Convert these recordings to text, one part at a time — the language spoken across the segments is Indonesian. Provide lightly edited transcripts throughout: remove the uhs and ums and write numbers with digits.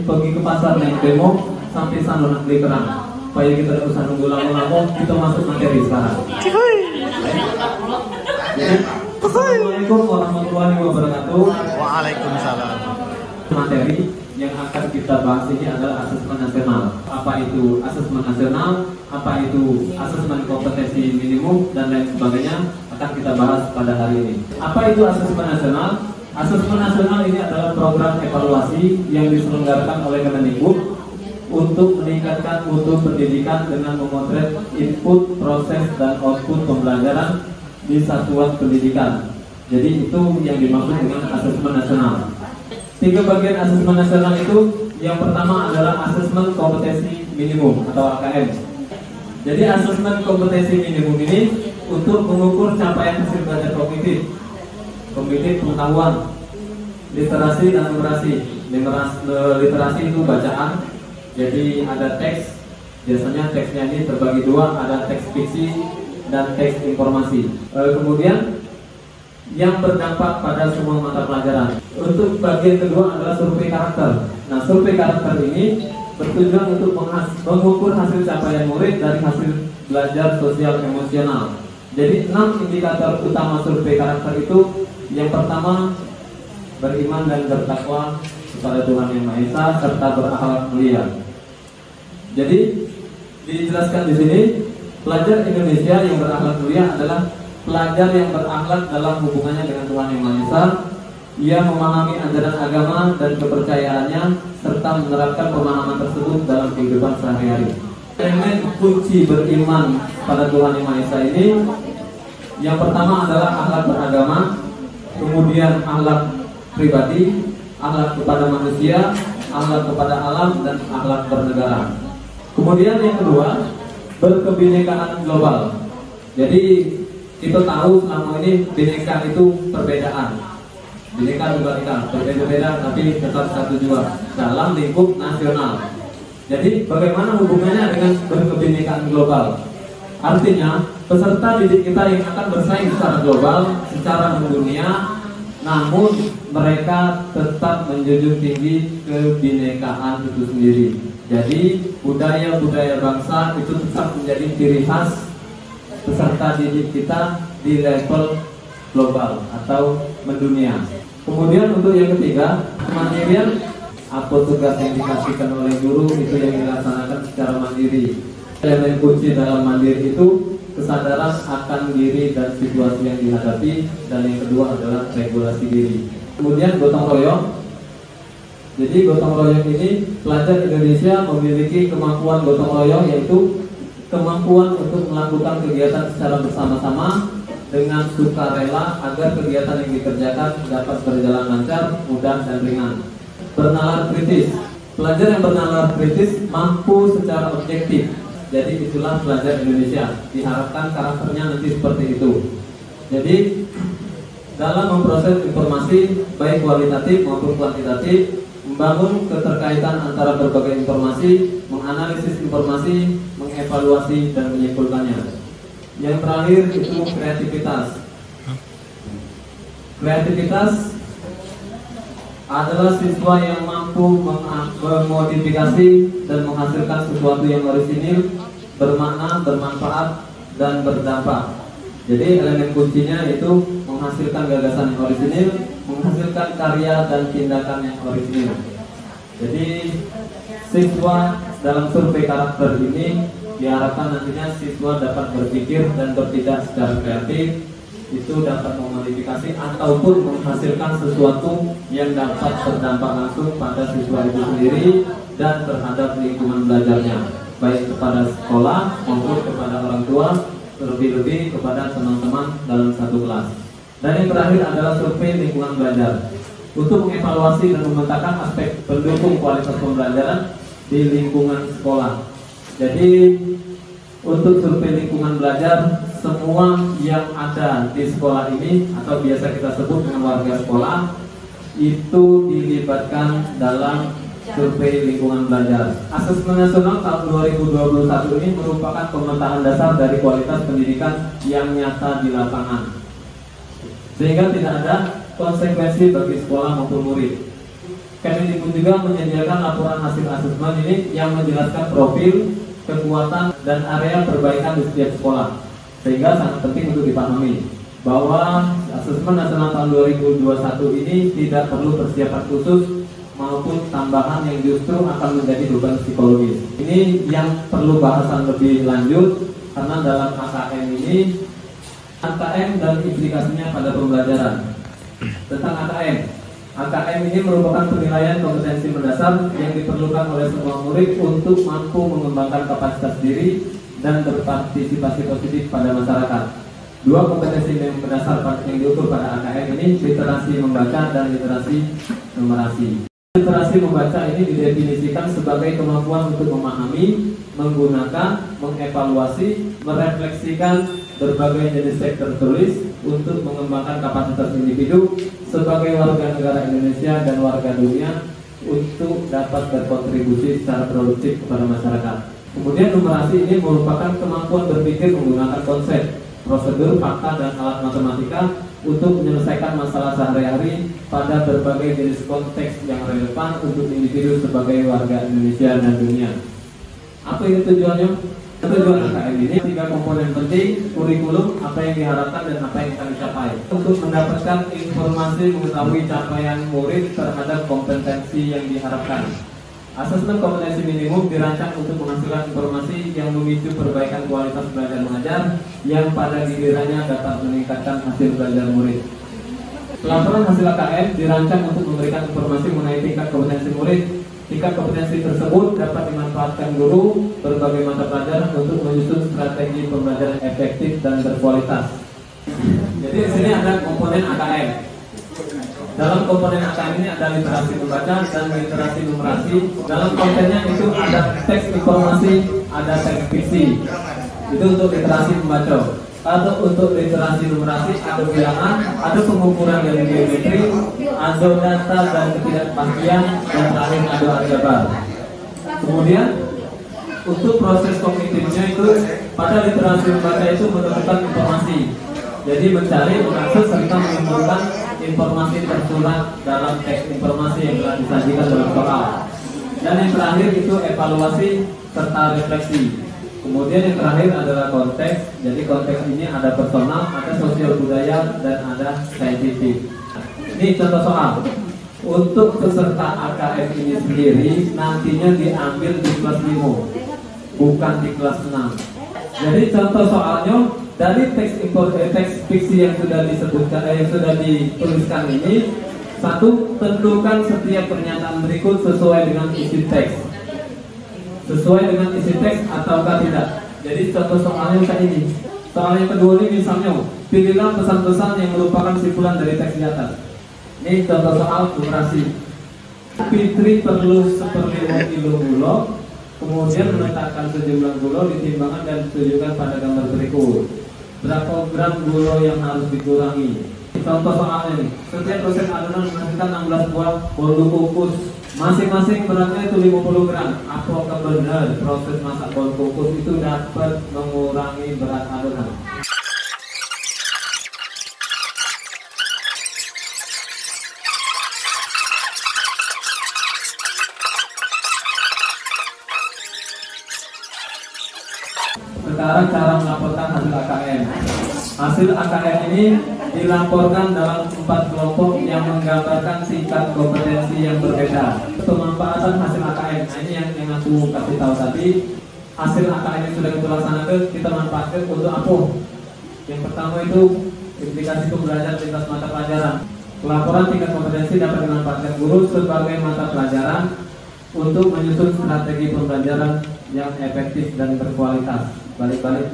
pergi ke pasar naik demo sampai sana nak beli kerang. Supaya kita tidak usah nunggu lama-lama, kita masuk materi sekarang. Assalamualaikum warahmatullahi wabarakatuh. Waalaikumsalam. Materi yang akan kita bahas ini adalah asesmen nasional. Apa itu asesmen nasional? Apa itu asesmen kompetensi minimum dan lain sebagainya akan kita bahas pada hari ini. Apa itu asesmen nasional? Asesmen nasional ini adalah program evaluasi yang diselenggarakan oleh Kemendikbud untuk meningkatkan mutu pendidikan dengan memotret input, proses, dan output pembelajaran di satuan pendidikan. Jadi itu yang dimaksud dengan asesmen nasional. 3 bagian asesmen nasional itu, yang pertama adalah asesmen kompetensi minimum atau AKM. Jadi asesmen kompetensi minimum ini untuk mengukur capaian hasil belajar kognitif pengetahuan, literasi dan numerasi. Literasi itu bacaan. Jadi ada teks, biasanya teksnya ini terbagi 2, ada teks fiksi dan teks informasi. Kemudian yang berdampak pada semua mata pelajaran. Untuk bagian kedua adalah survei karakter. Nah, survei karakter ini bertujuan untuk mengukur hasil capaian murid dari hasil belajar sosial emosional. Jadi 6 indikator utama survei karakter itu, yang pertama beriman dan bertakwa kepada Tuhan Yang Maha Esa serta berakhlak mulia. Jadi dijelaskan di sini, pelajar Indonesia yang berakhlak mulia adalah pelajar yang berakhlak dalam hubungannya dengan Tuhan Yang Maha Esa. Ia memahami ajaran agama dan kepercayaannya serta menerapkan pemahaman tersebut dalam kehidupan sehari-hari. Elemen kunci beriman pada Tuhan Yang Maha Esa ini, yang pertama adalah akhlak beragama, kemudian akhlak pribadi, akhlak kepada manusia, akhlak kepada alam, dan akhlak bernegara. Kemudian yang kedua, berkebinekaan global. Jadi kita tahu selama ini bineka itu perbedaan. Bineka Tunggal Ika, berbeda-beda tapi tetap satu jua dalam lingkup nasional. Jadi bagaimana hubungannya dengan berkebinekaan global? Artinya peserta didik kita yang akan bersaing secara global, secara mendunia, namun mereka tetap menjunjung tinggi kebinekaan itu sendiri. Jadi budaya-budaya bangsa itu tetap menjadi ciri khas peserta didik kita di level global atau mendunia. Kemudian untuk yang ketiga, kemandirian. Apa tugas yang dikasihkan oleh guru itu yang dilaksanakan secara mandiri. Elemen kunci dalam mandiri itu kesadaran akan diri dan situasi yang dihadapi, dan yang kedua adalah regulasi diri. Kemudian gotong royong. Jadi gotong royong ini, pelajar Indonesia memiliki kemampuan gotong royong, yaitu kemampuan untuk melakukan kegiatan secara bersama-sama dengan sukarela agar kegiatan yang dikerjakan dapat berjalan lancar, mudah, dan ringan. Bernalar kritis. Pelajar yang bernalar kritis mampu secara objektif. Jadi itulah pelajar Indonesia. Diharapkan karakternya nanti seperti itu. Jadi dalam memproses informasi baik kualitatif maupun kuantitatif, membangun keterkaitan antara berbagai informasi, menganalisis informasi, mengevaluasi, dan menyimpulkannya. Yang terakhir itu kreativitas. Kreativitas adalah siswa yang mampu memodifikasi dan menghasilkan sesuatu yang orisinil, bermakna, bermanfaat, dan berdampak. Jadi elemen kuncinya itu menghasilkan gagasan yang orisinil, menghasilkan karya dan tindakan yang orisinil. Jadi siswa dalam survei karakter ini diharapkan nantinya siswa dapat berpikir dan bertindak secara kreatif, itu dapat memodifikasi ataupun menghasilkan sesuatu yang dapat berdampak langsung pada siswa itu sendiri dan terhadap lingkungan belajarnya, baik kepada sekolah maupun kepada orang tua, terlebih-lebih kepada teman-teman dalam satu kelas. Dan yang terakhir adalah survei lingkungan belajar untuk mengevaluasi dan memetakan aspek pendukung kualitas pembelajaran di lingkungan sekolah. Jadi untuk survei lingkungan belajar, semua yang ada di sekolah ini atau biasa kita sebut dengan warga sekolah itu dilibatkan dalam survei lingkungan belajar. Asesmen nasional tahun 2021 ini merupakan pemetaan dasar dari kualitas pendidikan yang nyata di lapangan, sehingga tidak ada konsekuensi bagi sekolah maupun murid. Kemendikbud juga menyediakan laporan hasil asesmen ini yang menjelaskan profil, kekuatan, dan area perbaikan di setiap sekolah. Sehingga sangat penting untuk dipahami bahwa asesmen nasional tahun 2021 ini tidak perlu persiapan khusus maupun tambahan yang justru akan menjadi beban psikologis. Ini yang perlu bahasan lebih lanjut karena dalam AKM ini AKM dan implikasinya pada pembelajaran. Tentang AKM ini merupakan penilaian kompetensi mendasar yang diperlukan oleh semua murid untuk mampu mengembangkan kapasitas diri dan berpartisipasi positif pada masyarakat. Dua kompetensi yang mendasar yang diukur pada AKM ini literasi membaca dan literasi numerasi. Literasi membaca ini didefinisikan sebagai kemampuan untuk memahami, menggunakan, mengevaluasi, merefleksikan berbagai jenis teks tertulis untuk mengembangkan kapasitas individu sebagai warga negara Indonesia dan warga dunia untuk dapat berkontribusi secara produktif kepada masyarakat. Kemudian numerasi ini merupakan kemampuan berpikir menggunakan konsep, prosedur, fakta, dan alat matematika untuk menyelesaikan masalah sehari-hari pada berbagai jenis konteks yang relevan untuk individu sebagai warga Indonesia dan dunia. Apa ini tujuannya? Tujuan AKM ini 3 komponen penting: kurikulum, apa yang diharapkan dan apa yang akan dicapai. Untuk mendapatkan informasi mengetahui capaian murid terhadap kompetensi yang diharapkan. Asesmen kompetensi minimum dirancang untuk menghasilkan informasi yang memicu perbaikan kualitas belajar mengajar yang pada gilirannya dapat meningkatkan hasil belajar murid. Pelaporan hasil AKM dirancang untuk memberikan informasi mengenai tingkat kompetensi murid. Tingkat kompetensi tersebut dapat dimanfaatkan guru berbagai mata pelajaran untuk menyusun strategi pembelajaran efektif dan berkualitas. Jadi di sini ada komponen AKM. Dalam komponen AKM ini ada literasi membaca dan literasi numerasi. Dalam kontennya itu ada teks informasi, ada teks fiksi. Itu untuk literasi membaca. Atau untuk literasi numerasi ada bilangan, ada pengukuran yang geometri, ada data dan ketidakpastian, dan terakhir ada aljabar. Kemudian untuk proses kognitifnya itu pada literasi membaca itu menentukan informasi. Jadi mencari, mengakses serta mengumpulkan informasi tersurat dalam teks informasi yang telah disajikan dalam soal. Dan yang terakhir itu evaluasi serta refleksi. Kemudian yang terakhir adalah konteks. Jadi konteks ini ada personal, ada sosial budaya, dan ada saintifik. Ini contoh soal. Untuk peserta AKM ini sendiri nantinya diambil di kelas 5, bukan di kelas 6. Jadi contoh soalnya dari teks fiksi yang sudah disebutkan, yang sudah dituliskan ini, satu, tentukan setiap pernyataan berikut sesuai dengan isi teks. Sesuai dengan isi teks ataukah tidak. Jadi contoh soalnya kayak ini. Soal yang kedua ini misalnya, pilihlah pesan-pesan yang merupakan simpulan dari teks di atas. Ini contoh soal numerasi. Fitri perlu 1/5 kilo gula, kemudian meletakkan sejumlah gula di timbangan dan ditunjukkan pada gambar berikut. Berapa gram gula yang harus dikurangi? Contoh soalnya nih, setiap proses adonan menghasilkan 16 buah bolu kukus. Masing-masing beratnya itu 50 gram. Apakah benar proses masak bolu kukus itu dapat mengurangi berat adonan? Sekarang cara melaporkan hasil AKM. Hasil AKM ini dilaporkan dalam 4 kelompok yang menggambarkan tingkat kompetensi yang berbeda. Pemanfaatan hasil AKM, nah ini yang aku kasih tahu tadi. Hasil AKM yang sudah kita laksanakan, kita manfaatkan untuk apa? Yang pertama itu implikasi pembelajaran lintas mata pelajaran. Pelaporan tingkat kompetensi dapat dimanfaatkan guru sebagai mata pelajaran untuk menyusun strategi pembelajaran yang efektif dan berkualitas. Balik-balik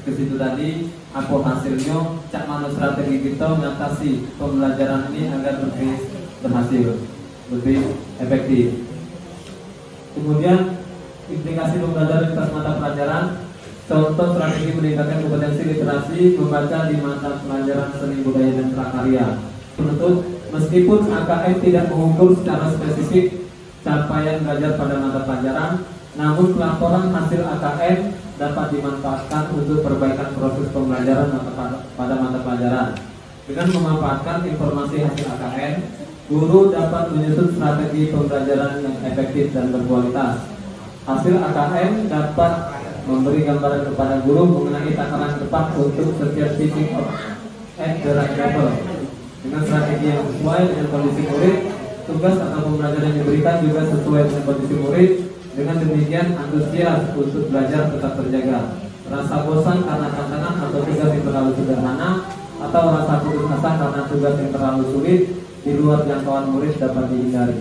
ke situ tadi, apa hasilnya, cak mana strategi kita mengatasi pembelajaran ini agar lebih berhasil, lebih efektif. Kemudian implikasi pembelajaran lintas mata pelajaran. Contoh strategi meningkatkan kompetensi literasi membaca di mata pelajaran seni budaya dan prakarya. Penutup, meskipun AKM tidak mengukur secara spesifik capaian belajar pada mata pelajaran, namun pelaporan hasil AKM dapat dimanfaatkan untuk perbaikan proses pembelajaran pada mata pelajaran. Dengan memanfaatkan informasi hasil AKN, guru dapat menyusun strategi pembelajaran yang efektif dan berkualitas. Hasil AKN dapat memberi gambaran kepada guru mengenai takaran tepat untuk setiap teaching at the right level. Dengan strategi yang sesuai dengan kondisi murid, tugas atau pembelajaran yang diberikan juga sesuai dengan kondisi murid. Dengan demikian, antusias untuk belajar tetap terjaga. Rasa bosan karena tantangan atau tugas yang terlalu sederhana, atau rasa putus asa karena tugas yang terlalu sulit di luar jangkauan murid dapat dihindari.